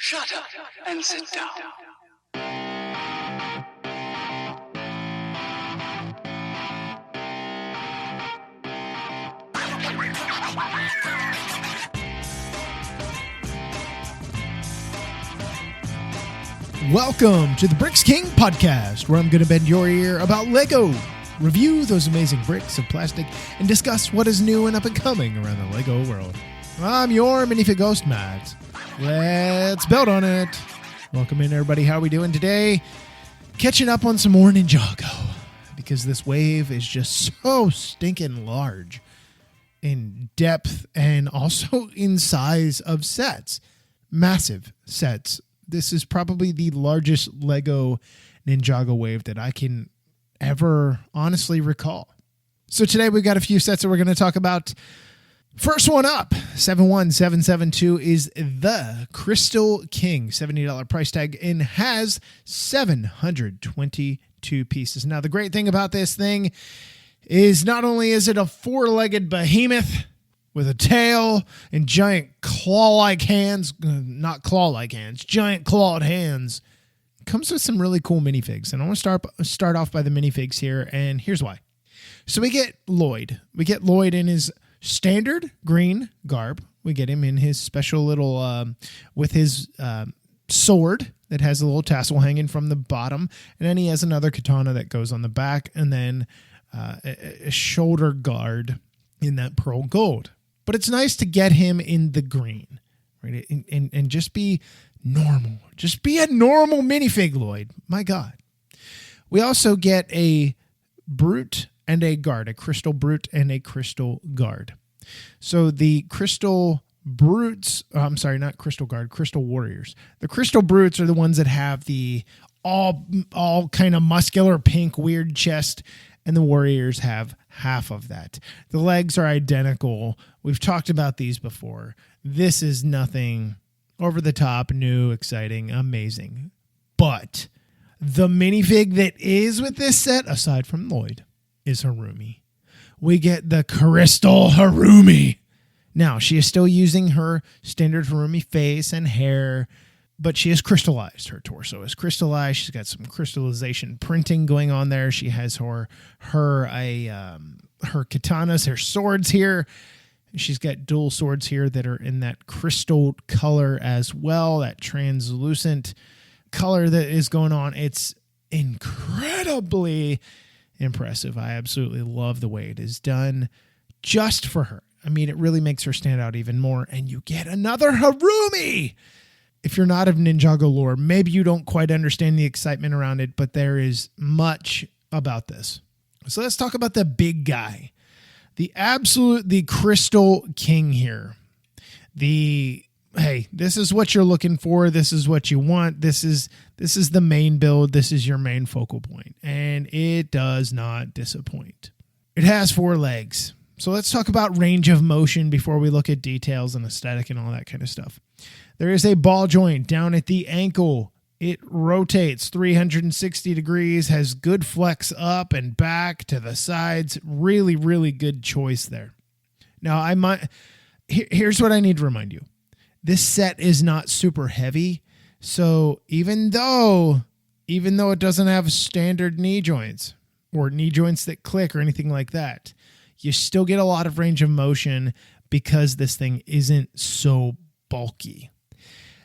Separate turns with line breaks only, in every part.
Shut up and sit down.
Welcome to the Bricks King podcast, where I'm going to bend your ear about Lego, review those amazing bricks of plastic, and discuss what is new and up and coming around the Lego world. I'm your Minifig host, Matt. Let's build on it. Welcome in, everybody. How are we doing today? Catching up on some more Ninjago, because this wave is just so stinking large in depth and also in size of sets. Massive sets. This is probably the largest Lego Ninjago wave that I can ever honestly recall. So today we've got a few sets that we're going to talk about. First one up, 71772, is the Crystal King, $70 price tag, and has 722 pieces. Now, the great thing about this thing is not only is it a four-legged behemoth with a tail and giant claw-like hands, not claw-like hands, giant clawed hands, it comes with some really cool minifigs. And I want to start off by the minifigs here, and here's why. So we get Lloyd. We get Lloyd in his standard green garb. We get him in his special little, with his sword that has a little tassel hanging from the bottom. And then he has another katana that goes on the back, and then a shoulder guard in that pearl gold. But it's nice to get him in the green, right? And just be normal. Just be a normal minifig, Lloyd. My God. We also get a brute and a guard, a crystal brute and a crystal guard. So the crystal brutes, I'm sorry, not crystal guard, crystal warriors. The crystal brutes are the ones that have the all kind of muscular pink weird chest, and the warriors have half of that. The legs are identical. We've talked about these before. This is nothing over the top, new, exciting, amazing. But the minifig that is with this set, aside from Lloyd, is Harumi. We get the Crystal Harumi. Now, she is still using her standard Harumi face and hair, but she has crystallized. Her torso is crystallized. She's got some crystallization printing going on there. She has her katanas, her swords here. She's got dual swords here that are in that crystal color as well, that translucent color that is going on. It's incredibly impressive. I absolutely love the way it is done just for her. I mean, it really makes her stand out even more. And you get another Harumi. If you're not of Ninjago lore, maybe you don't quite understand the excitement around it, but there is much about this. So let's talk about the big guy, the Crystal King here. Hey, this is what you're looking for. This is what you want. This is the main build. This is your main focal point, and it does not disappoint. It has 4 legs. So let's talk about range of motion before we look at details and aesthetic and all that kind of stuff. There is a ball joint down at the ankle. It rotates 360 degrees, has good flex up and back to the sides. Really, really good choice there. Now, here's what I need to remind you. This set is not super heavy, so even though it doesn't have standard knee joints or knee joints that click or anything like that, you still get a lot of range of motion because this thing isn't so bulky.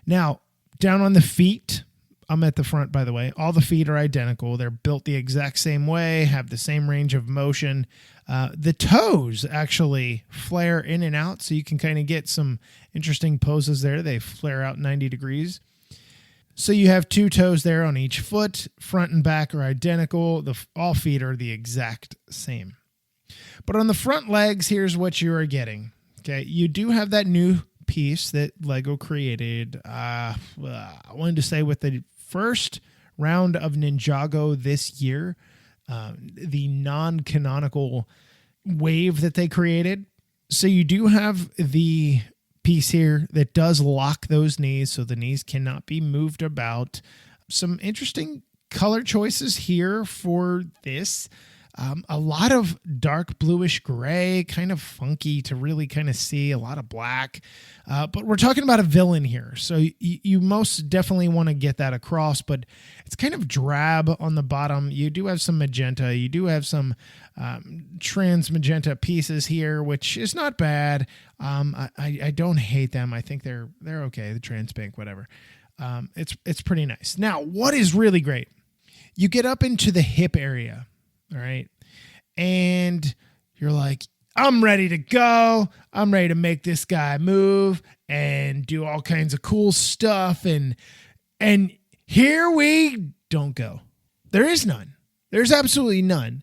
Now, down on the feet, I'm at the front, by the way. All the feet are identical. They're built the exact same way, have the same range of motion. The toes actually flare in and out, so you can kind of get some interesting poses there. They flare out 90 degrees. So you have 2 toes there on each foot. Front and back are identical. All feet are the exact same. But on the front legs, here's what you are getting. Okay, you do have that new piece that Lego created. I wanted to say with the first round of Ninjago this year, the non-canonical wave that they created. So you do have the piece here that does lock those knees, so the knees cannot be moved about. Some interesting color choices here for this. A lot of dark bluish gray, kind of funky to really kind of see, a lot of black. But we're talking about a villain here. So you most definitely want to get that across, but it's kind of drab on the bottom. You do have some magenta. You do have some trans magenta pieces here, which is not bad. I don't hate them. I think they're okay. The trans pink, whatever. It's pretty nice. Now, what is really great? You get up into the hip area. All right. And you're like, I'm ready to go. I'm ready to make this guy move and do all kinds of cool stuff. And here we don't go. There is none. There's absolutely none.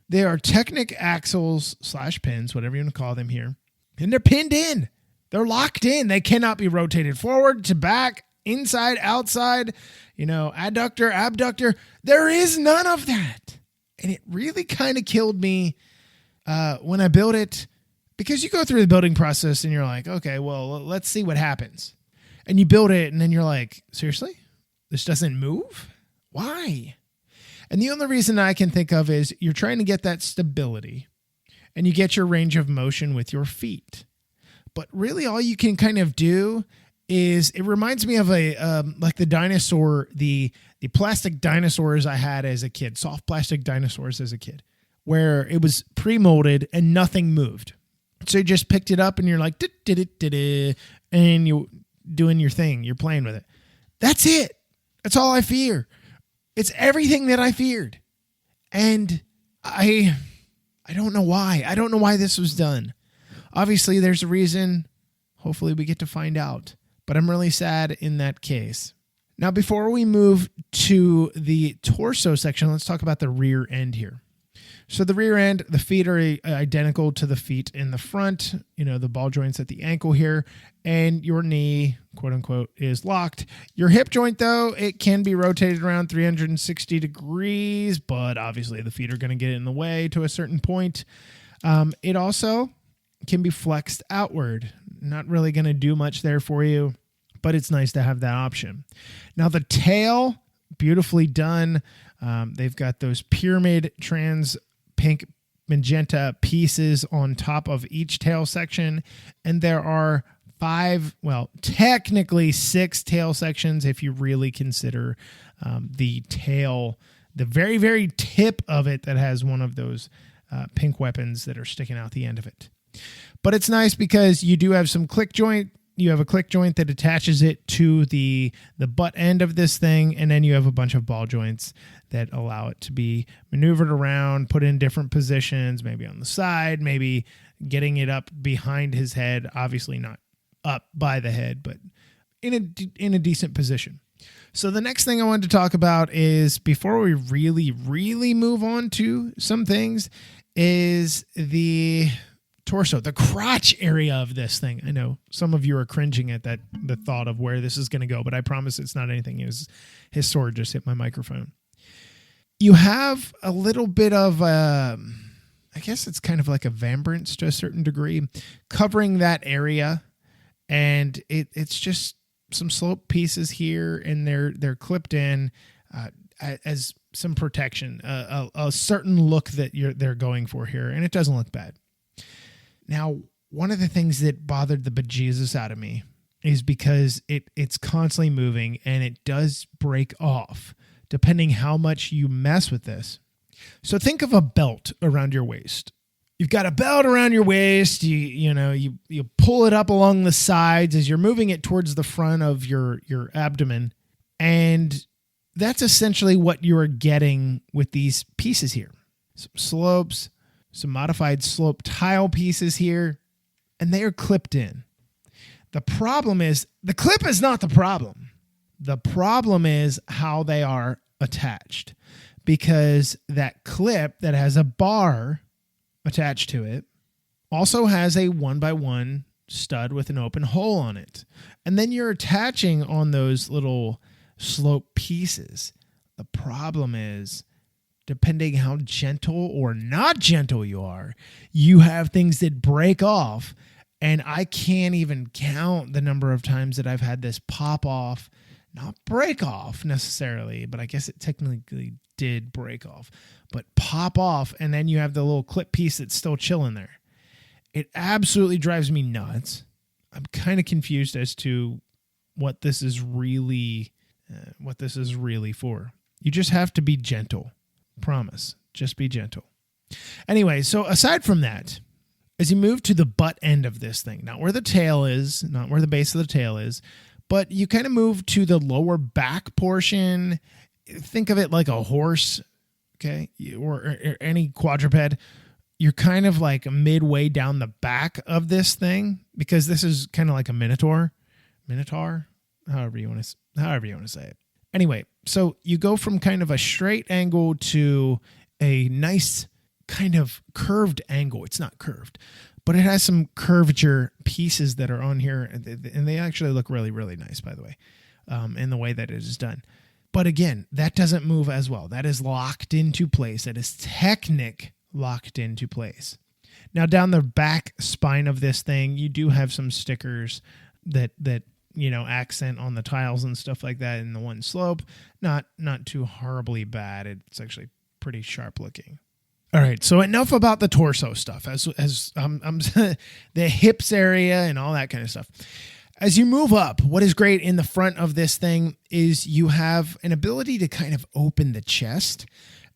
They are Technic axles / pins, whatever you want to call them here. And they're pinned in. They're locked in. They cannot be rotated forward to back, inside, outside, adductor, abductor. There is none of that. And it really kind of killed me when I built it, because you go through the building process and you're like, okay, well, let's see what happens. And you build it and then you're like, seriously? This doesn't move? Why? And the only reason I can think of is you're trying to get that stability and you get your range of motion with your feet. But really all you can kind of do is, it reminds me of like the dinosaur, the plastic dinosaurs I had as a kid, soft plastic dinosaurs as a kid, where it was pre-molded and nothing moved. So you just picked it up and you're like, and you're doing your thing. You're playing with it. That's it. That's all I fear. It's everything that I feared. And I don't know why. I don't know why this was done. Obviously, there's a reason. Hopefully we get to find out. But I'm really sad in that case. Now, before we move to the torso section, let's talk about the rear end here. So the rear end, the feet are identical to the feet in the front, the ball joints at the ankle here, and your knee, quote unquote, is locked. Your hip joint, though, it can be rotated around 360 degrees, but obviously the feet are going to get in the way to a certain point. It also can be flexed outward. Not really going to do much there for you, but it's nice to have that option. Now the tail, beautifully done. They've got those pyramid trans pink magenta pieces on top of each tail section. And there are technically 6 tail sections if you really consider the tail, the very, very tip of it that has one of those pink weapons that are sticking out the end of it. But it's nice because you do have some click joint. You have a click joint that attaches it to the butt end of this thing, and then you have a bunch of ball joints that allow it to be maneuvered around, put in different positions, maybe on the side, maybe getting it up behind his head, obviously not up by the head, but in a decent position. So the next thing I wanted to talk about is, before we really, really move on to some things, is the torso, the crotch area of this thing. I know some of you are cringing at the thought of where this is going to go, but I promise it's not anything. His sword just hit my microphone. You have a little bit of, I guess it's kind of like a vambrance to a certain degree, covering that area. And it's just some slope pieces here, and they're clipped in as some protection, a certain look that they're going for here, and it doesn't look bad. Now, one of the things that bothered the bejesus out of me is because it's constantly moving and it does break off depending how much you mess with this. So think of a belt around your waist. You've got a belt around your waist. You pull it up along the sides as you're moving it towards the front of your abdomen, and that's essentially what you're getting with these pieces here. Some slopes, some modified slope tile pieces here, and they are clipped in. The problem is, the clip is not the problem. The problem is how they are attached, because that clip that has a bar attached to it also has a 1x1 stud with an open hole on it. And then you're attaching on those little slope pieces. The problem is, depending how gentle or not gentle you are, you have things that break off. And I can't even count the number of times that I've had this pop off not break off necessarily, but I guess it technically did break off, but pop off, and then you have the little clip piece that's still chilling there. It absolutely drives me nuts. I'm kind of confused as to what this is really for. You just have to be gentle. Promise. Just be gentle. Anyway, so aside from that, as you move to the butt end of this thing, not where the tail is, not where the base of the tail is, but you kind of move to the lower back portion. Think of it like a horse, okay, or any quadruped. You're kind of like midway down the back of this thing, because this is kind of like a minotaur, however you want to say it. Anyway, so you go from kind of a straight angle to a nice kind of curved angle. It's not curved, but it has some curvature pieces that are on here, and they actually look really, really nice, by the way, in the way that it is done. But again, that doesn't move as well. That is locked into place. That is locked into place. Now, down the back spine of this thing, you do have some stickers that accent on the tiles and stuff like that in the one slope. Not too horribly bad. It's actually pretty sharp looking. All right, so enough about the torso stuff, as the hips area and all that kind of stuff. As you move up, what is great in the front of this thing is you have an ability to kind of open the chest,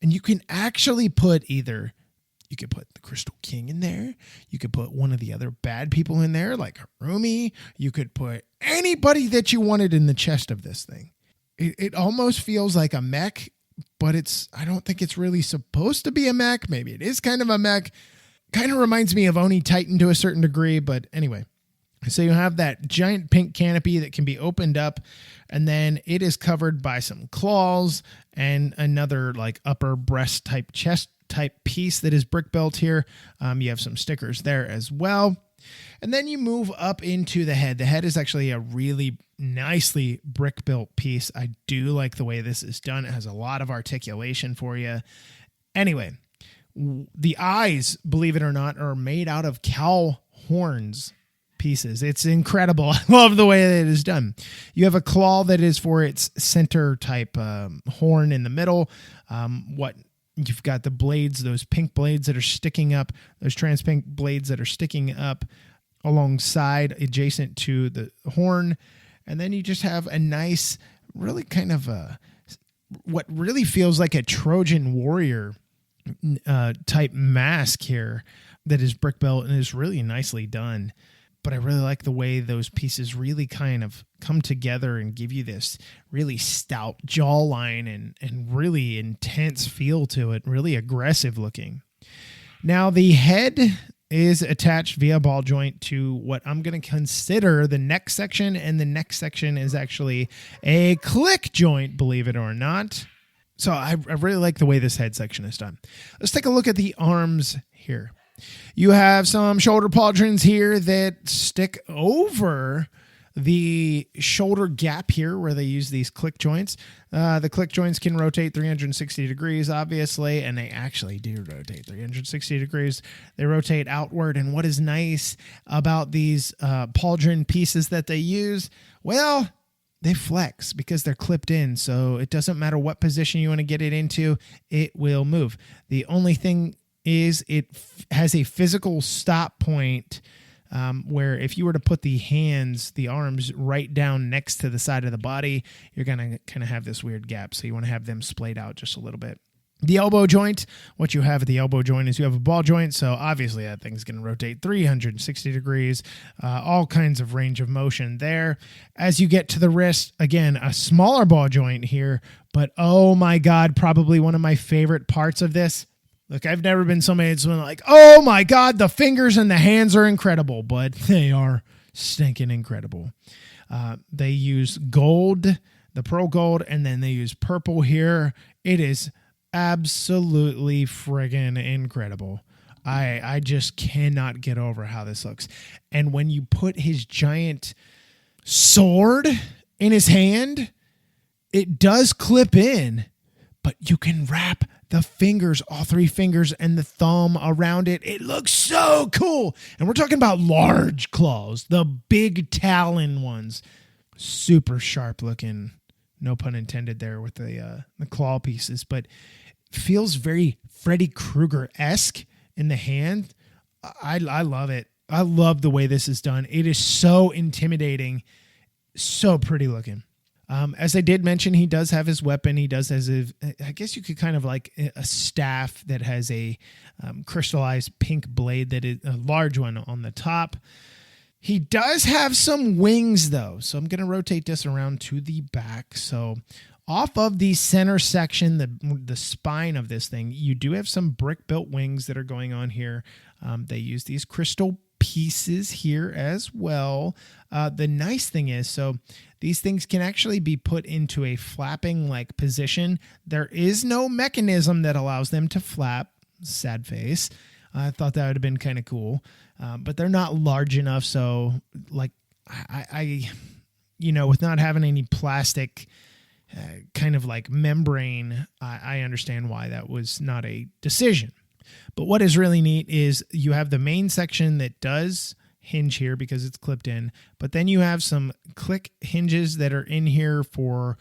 and you can actually put you could put the Crystal King in there. You could put one of the other bad people in there, like Harumi. You could put anybody that you wanted in the chest of this thing. It almost feels like a mech, but I don't think it's really supposed to be a mech. Maybe it is kind of a mech. Kind of reminds me of Oni Titan to a certain degree, but anyway. So you have that giant pink canopy that can be opened up, and then it is covered by some claws and another like upper breast type chest type piece that is brick built here. You have some stickers there as well. And then you move up into the head. The head is actually a really nicely brick built piece. I do like the way this is done. It has a lot of articulation for you. Anyway, the eyes, believe it or not, are made out of cow horns pieces. It's incredible. I love the way that it is done. You have a claw that is for its center type horn in the middle. You've got the blades, those pink blades that are sticking up, those trans pink blades that are sticking up alongside, adjacent to the horn. And then you just have a nice, really kind of what really feels like a Trojan warrior type mask here that is brick built and is really nicely done. But I really like the way those pieces really kind of come together and give you this really stout jawline and really intense feel to it, really aggressive looking. Now, the head is attached via ball joint to what I'm going to consider the neck section, and the neck section is actually a click joint, believe it or not. So I really like the way this head section is done. Let's take a look at the arms here. You have some shoulder pauldrons here that stick over the shoulder gap here where they use these click joints. The click joints can rotate 360 degrees, obviously, and they actually do rotate 360 degrees. They rotate outward, and what is nice about these pauldron pieces that they use, well, they flex because they're clipped in, so it doesn't matter what position you want to get it into, it will move. The only thing is it has a physical stop point where if you were to put the arms right down next to the side of the body, you're going to kind of have this weird gap. So you want to have them splayed out just a little bit. The elbow joint, what you have at the elbow joint is you have a ball joint. So obviously that thing's going to rotate 360 degrees, all kinds of range of motion there. As you get to the wrist, again, a smaller ball joint here, but oh my God, probably one of my favorite parts of this. Look, I've never been somebody that's been like, oh my God, the fingers and the hands are incredible, but they are stinking incredible. They use gold, the pearl gold, and then they use purple here. It is absolutely friggin' incredible. I just cannot get over how this looks. And when you put his giant sword in his hand, it does clip in, but you can wrap the fingers, all three fingers and the thumb around it. It looks so cool. And we're talking about large claws, the big talon ones. Super sharp looking. no pun intended there with the claw pieces, but feels very Freddy Krueger-esque in the hand. I love it. I love the way this is done. It is so intimidating, so pretty looking. As I did mention, he does have his weapon. He does I guess you could kind of like a staff that has a crystallized pink blade that is a large one on the top. He does have some wings though. So I'm going to rotate this around to the back. So off of the center section, the spine of this thing, you do have some brick built wings that are going on here. They use these crystal pieces here as well. The nice thing is, so these things can actually be put into a flapping like position. There is no mechanism that allows them to flap. Sad face. I thought that would have been kind of cool. But they're not large enough. So like I with not having any plastic kind of like membrane, I understand why that was not a decision. But what is really neat is you have the main section that does hinge here because it's clipped in, but then you have some click hinges that are in here for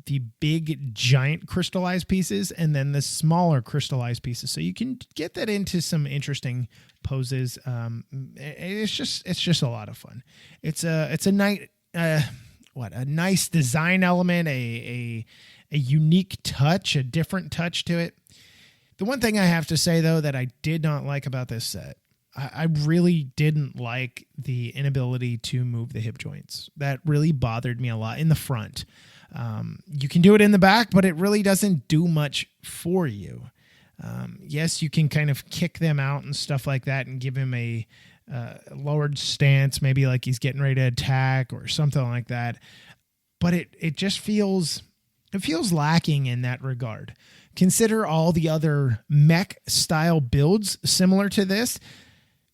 the big giant crystallized pieces and then the smaller crystallized pieces. So you can get that into some interesting poses. It's just a lot of fun. It's a nice design element, a unique touch, a different touch to it. The one thing I have to say, though, that I did not like about this set, I really didn't like the inability to move the hip joints. That really bothered me a lot in the front. You can do it in the back, but it really doesn't do much for you. Yes, you can kind of kick them out and stuff like that and give him a lowered stance, maybe like he's getting ready to attack or something like that. But it just feels lacking in that regard. Consider all the other mech style builds similar to this.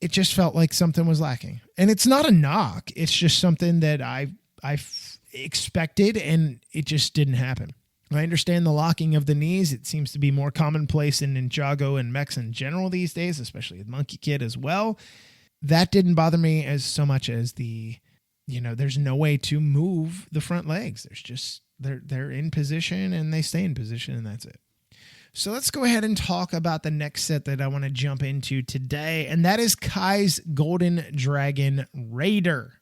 It just felt like something was lacking. And it's not a knock. It's just something that I expected and it just didn't happen. I understand the locking of the knees. It seems to be more commonplace in Ninjago and mechs in general these days, especially with Monkey Kid as well. That didn't bother me as so much as there's no way to move the front legs. There's just, they're in position and they stay in position and that's it. So let's go ahead and talk about the next set that I want to jump into today, and that is Kai's Golden Dragon Raider.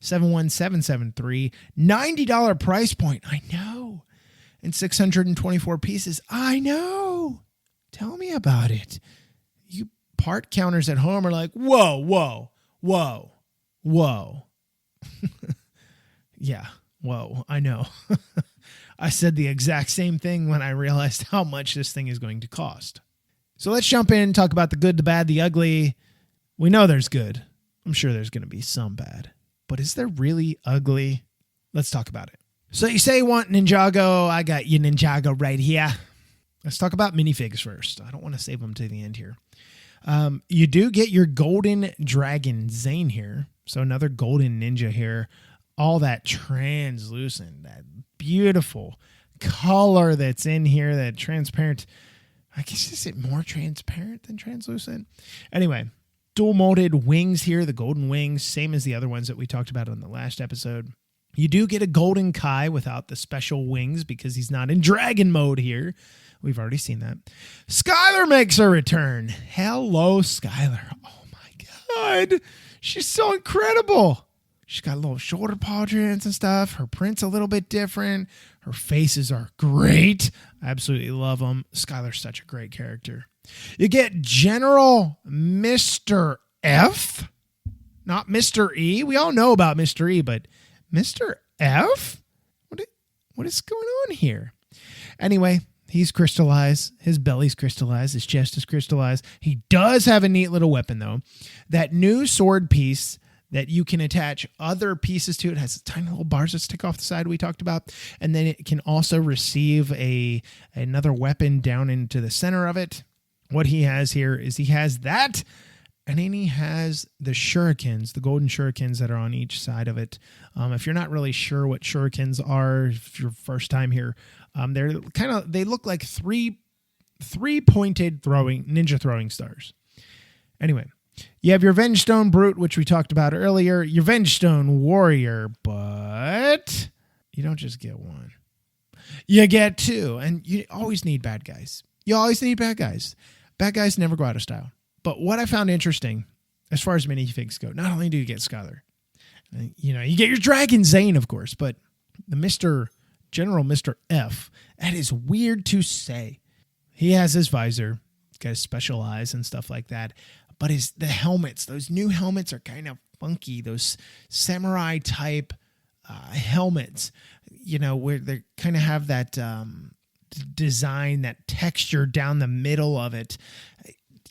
71773, $90 price point. I know. And 624 pieces. I know. Tell me about it. You part counters at home are like, whoa, whoa, whoa, whoa. Yeah, whoa, I know. I said the exact same thing when I realized how much this thing is going to cost. So let's jump in and talk about the good, the bad, the ugly. We know there's good. I'm sure there's going to be some bad. But is there really ugly? Let's talk about it. So you say you want Ninjago. I got you Ninjago right here. Let's talk about minifigs first. I don't want to save them to the end here. You do get your Golden Dragon Zane here. So another golden ninja here. All that translucent, that beautiful color that's in here, that transparent. I guess, is it more transparent than translucent? Anyway, dual molded wings here, the golden wings, same as the other ones that we talked about on the last episode. You do get a golden Kai without the special wings because he's not in dragon mode here. We've already seen that. Skylar makes a return. Hello, Skylar. Oh my God. She's so incredible. She's got little shoulder quadrants and stuff. Her print's a little bit different. Her faces are great. I absolutely love them. Skylar's such a great character. You get General Mr. F, not Mr. E. We all know about Mr. E, but Mr. F? What is going on here? Anyway, he's crystallized. His belly's crystallized. His chest is crystallized. He does have a neat little weapon, though. That new sword piece that you can attach other pieces to. It has tiny little bars that stick off the side we talked about. And then it can also receive another weapon down into the center of it. What he has here is he has that, and then he has the shurikens, the golden shurikens that are on each side of it. If you're not really sure what shurikens are, if you're first time here, they look like three pointed ninja throwing stars. Anyway, you have your Vengestone Brute, which we talked about earlier, your Vengestone Warrior, but you don't just get one. you get two. And you always need bad guys. You always need bad guys. Bad guys never go out of style. But what I found interesting, as far as minifigs go, not only do you get Skylar, you get your Dragon Zane, of course, but the General Mr. F, that is weird to say. He has his visor, he's got his special eyes and stuff like that. But the helmets, those new helmets are kind of funky. Those samurai type helmets, where they kind of have that design, that texture down the middle of it.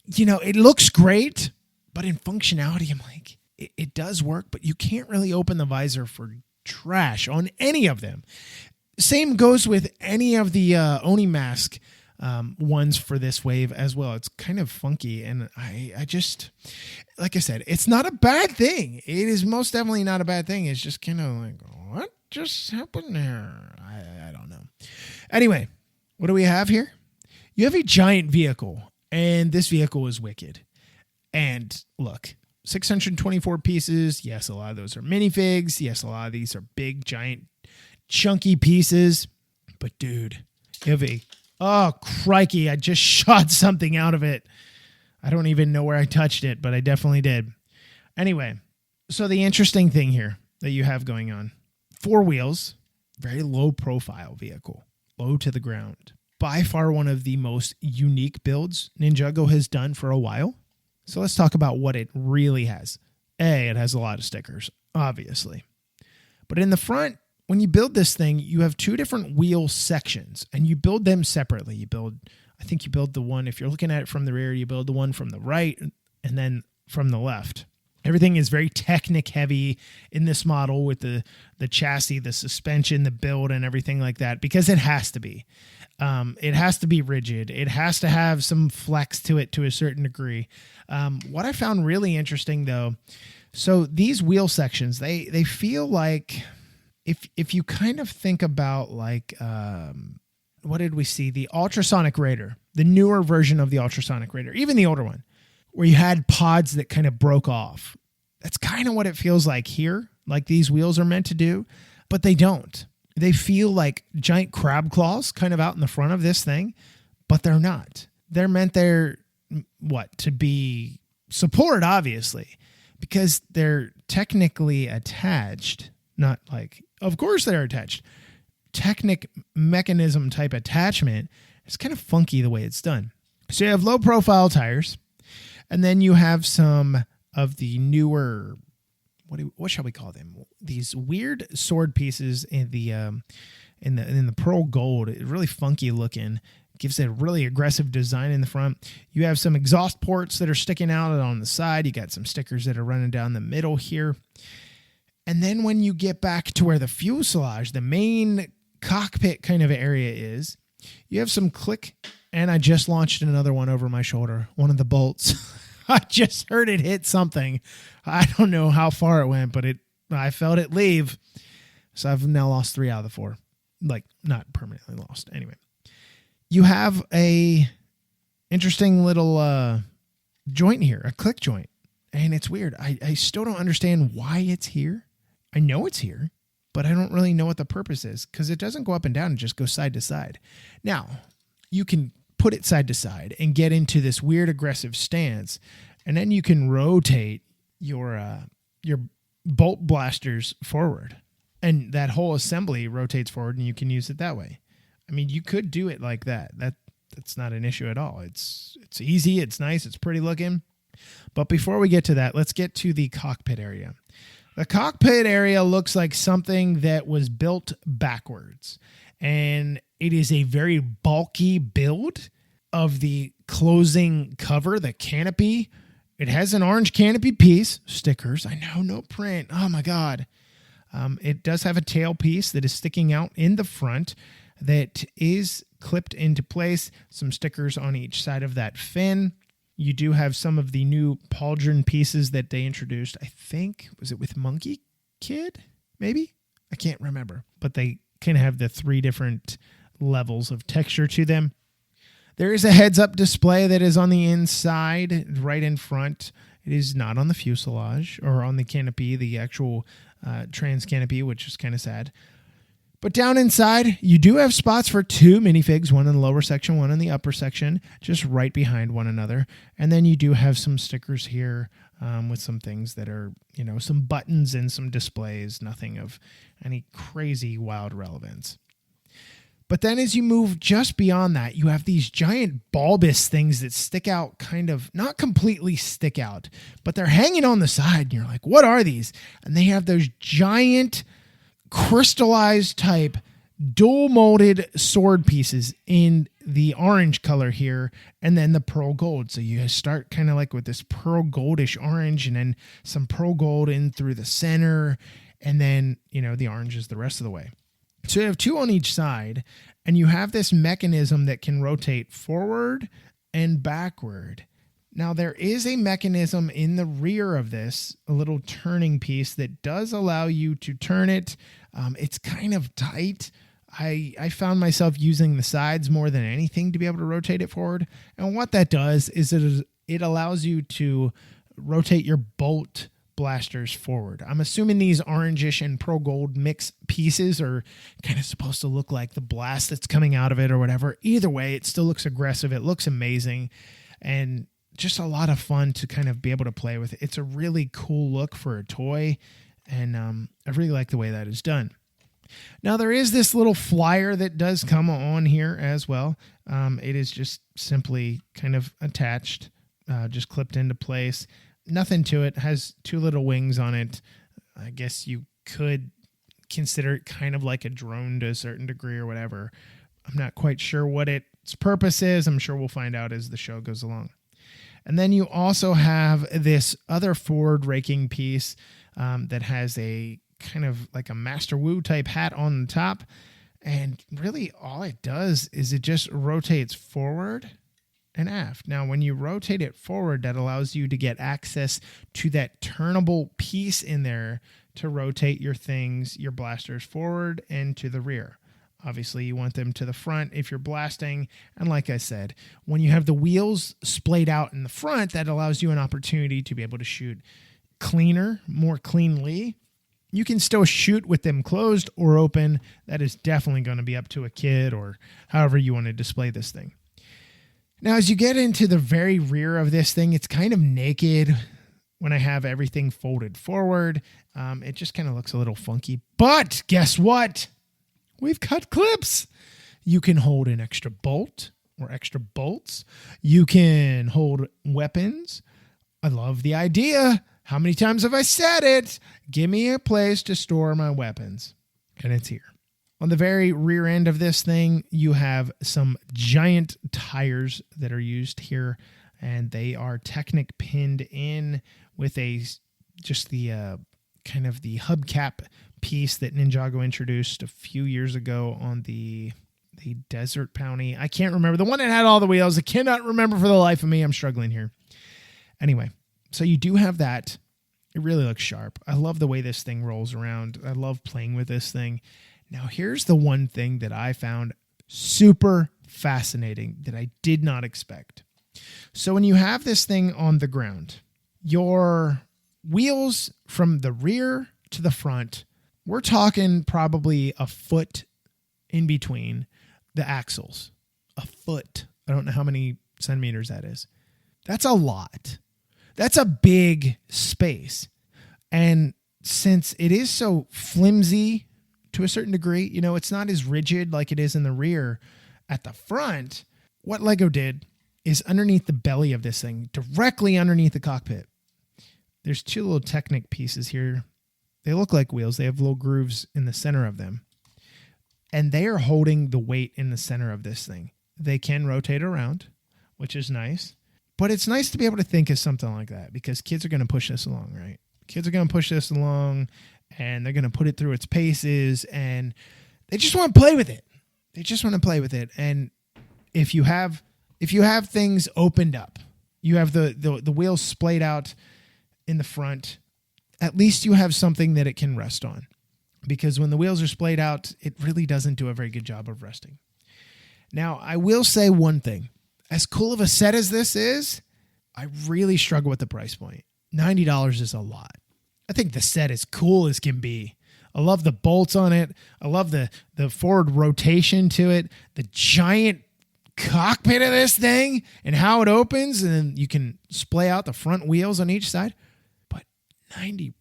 It looks great, but in functionality, I'm like, it does work, but you can't really open the visor for trash on any of them. Same goes with any of the Oni mask ones for this wave as well. It's kind of funky, and I just, like I said, it's not a bad thing. It is most definitely not a bad thing. It's just kind of like, what just happened there? I don't know. Anyway, what do we have here? You have a giant vehicle, and this vehicle is wicked. And look, 624 pieces. Yes, a lot of those are minifigs. Yes, a lot of these are big, giant, chunky pieces. But dude, you have oh, crikey, I just shot something out of it. I don't even know where I touched it, but I definitely did. Anyway, so the interesting thing here that you have going on, 4 wheels, very low profile vehicle, low to the ground. By far one of the most unique builds Ninjago has done for a while. So let's talk about what it really has. It has a lot of stickers, obviously. But in the front, when you build this thing, you have 2 different wheel sections, and you build them separately. I think you build the one, if you're looking at it from the rear, you build the one from the right and then from the left. Everything is very Technic heavy in this model with the chassis, the suspension, the build, and everything like that, because it has to be. It has to be rigid. It has to have some flex to it to a certain degree. What I found really interesting, though, so these wheel sections, they feel like, if you kind of think about like, what did we see? The Ultrasonic Raider, the newer version of the Ultrasonic Raider, even the older one, where you had pods that kind of broke off. That's kind of what it feels like here, like these wheels are meant to do, but they don't. They feel like giant crab claws kind of out in the front of this thing, but they're not. They're meant to be support, obviously, because they're technically attached, not like, of course they're attached. Technic mechanism type attachment. It's kind of funky the way it's done. So you have low profile tires, and then you have some of the newer, what shall we call them? These weird sword pieces in the pearl gold. It's really funky looking. Gives it a really aggressive design in the front. You have some exhaust ports that are sticking out on the side. You got some stickers that are running down the middle here. And then when you get back to where the fuselage, the main cockpit kind of area is, you have some click, and I just launched another one over my shoulder, one of the bolts. I just heard it hit something. I don't know how far it went, but I felt it leave. So I've now lost 3 out of the 4. Like, not permanently lost. Anyway, you have a interesting little joint here, a click joint. And it's weird. I still don't understand why it's here. I know it's here, but I don't really know what the purpose is, because it doesn't go up and down and just go side to side. Now, you can put it side to side and get into this weird aggressive stance, and then you can rotate your bolt blasters forward, and that whole assembly rotates forward, and you can use it that way. I mean, you could do it like that. That's not an issue at all. It's easy, it's nice, it's pretty looking. But before we get to that, let's get to the cockpit area. The cockpit area looks like something that was built backwards, and it is a very bulky build of the closing cover, the canopy. It has an orange canopy piece, stickers. I know, no print. Oh my God. It does have a tail piece that is sticking out in the front that is clipped into place. Some stickers on each side of that fin. You do have some of the new pauldron pieces that they introduced. I think, was it with Monkey Kid? Maybe? I can't remember. But they kind of have the 3 different levels of texture to them. There is a heads-up display that is on the inside, right in front. It is not on the fuselage or on the canopy, the actual trans canopy, which is kind of sad. But down inside, you do have spots for 2 minifigs, one in the lower section, one in the upper section, just right behind one another. And then you do have some stickers here with some things that are, some buttons and some displays, nothing of any crazy wild relevance. But then as you move just beyond that, you have these giant bulbous things that stick out, kind of not completely stick out, but they're hanging on the side. And you're like, what are these? And they have those giant crystallized type dual molded sword pieces in the orange color here, and then the pearl gold. So you start kind of like with this pearl goldish orange, and then some pearl gold in through the center, and then the orange is the rest of the way. So you have 2 on each side, and you have this mechanism that can rotate forward and backward. Now, there is a mechanism in the rear of this, a little turning piece that does allow you to turn it. It's kind of tight. I found myself using the sides more than anything to be able to rotate it forward. And what that does is it allows you to rotate your bolt blasters forward. I'm assuming these orangish and pearl gold mix pieces are kind of supposed to look like the blast that's coming out of it or whatever. Either way, it still looks aggressive. It looks amazing. And just a lot of fun to kind of be able to play with. It's a really cool look for a toy, and I really like the way that is done. Now, there is this little flyer that does come on here as well. It is just simply kind of attached, just clipped into place. Nothing to it. Has 2 little wings on it. I guess you could consider it kind of like a drone to a certain degree or whatever. I'm not quite sure what its purpose is. I'm sure we'll find out as the show goes along. And then you also have this other forward raking piece that has a kind of like a Master Wu type hat on the top. And really all it does is it just rotates forward and aft. Now, when you rotate it forward, that allows you to get access to that turnable piece in there to rotate your things, your blasters forward and to the rear. Obviously, you want them to the front if you're blasting. And like I said, when you have the wheels splayed out in the front, that allows you an opportunity to be able to shoot cleaner, more cleanly. You can still shoot with them closed or open. That is definitely going to be up to a kid or however you want to display this thing. Now, as you get into the very rear of this thing, it's kind of naked when I have everything folded forward. It just kind of looks a little funky. But guess what? We've cut clips. You can hold an extra bolt or extra bolts. You can hold weapons. I love the idea. How many times have I said it? Give me a place to store my weapons. And it's here. On the very rear end of this thing, you have some giant tires that are used here. And they are Technic pinned in with just the kind of the hubcap piece that Ninjago introduced a few years ago on the Desert Pony. I can't remember. The one that had all the wheels. I cannot remember for the life of me. I'm struggling here. Anyway, so you do have that. It really looks sharp. I love the way this thing rolls around. I love playing with this thing. Now, here's the one thing that I found super fascinating that I did not expect. So when you have this thing on the ground, your wheels from the rear to the front, we're talking probably a foot in between the axles. A foot. I don't know how many centimeters that is. That's a lot. That's a big space. And since it is so flimsy to a certain degree, it's not as rigid like it is in the rear at the front. What Lego did is underneath the belly of this thing, directly underneath the cockpit, there's 2 little Technic pieces here. They look like wheels. They have little grooves in the center of them. And they are holding the weight in the center of this thing. They can rotate around, which is nice. But it's nice to be able to think of something like that because kids are going to push this along, right? Kids are going to push this along and they're going to put it through its paces and they just want to play with it. They just want to play with it. And if you have things opened up, you have the wheels splayed out in the front, at least you have something that it can rest on. Because when the wheels are splayed out, it really doesn't do a very good job of resting. Now, I will say one thing. As cool of a set as this is, I really struggle with the price point. $90 is a lot. I think the set is cool as can be. I love the bolts on it. I love the forward rotation to it, the giant cockpit of this thing and how it opens, and then you can splay out the front wheels on each side. But $90.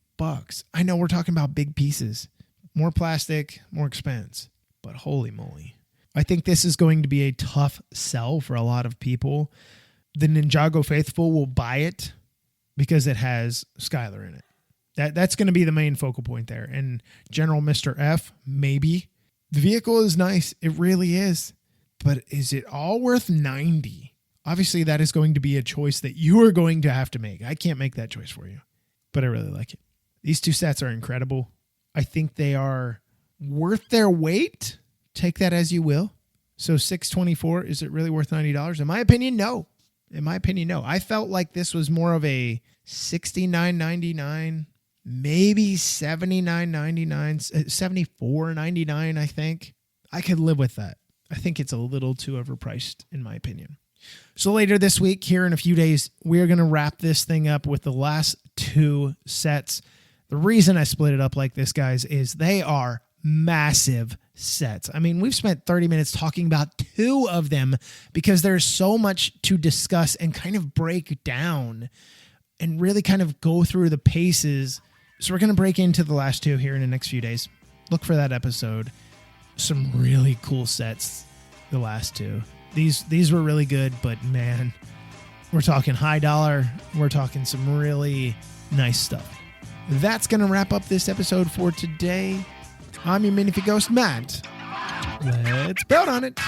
I know we're talking about big pieces, more plastic, more expense, but holy moly. I think this is going to be a tough sell for a lot of people. The Ninjago faithful will buy it because it has Skylar in it. That's going to be the main focal point there. And General Mr. F, maybe. The vehicle is nice. It really is. But is it all worth $90? Obviously, that is going to be a choice that you are going to have to make. I can't make that choice for you, but I really like it. These two sets are incredible. I think they are worth their weight. Take that as you will. So $624, is it really worth $90? In my opinion, no. I felt like this was more of a $69.99, maybe $79.99, $74.99, I think. I could live with that. I think it's a little too overpriced, in my opinion. So later this week, here in a few days, we're going to wrap this thing up with the last two sets. The reason I split it up like this, guys, is they are massive sets. I mean, we've spent 30 minutes talking about two of them because there's so much to discuss and kind of break down and really kind of go through the paces. So we're going to break into the last two here in the next few days. Look for that episode. Some really cool sets, the last two. These were really good, but man, we're talking high dollar. We're talking some really nice stuff. That's going to wrap up this episode for today. I'm your Minifig Ghost, Matt. Let's build on it.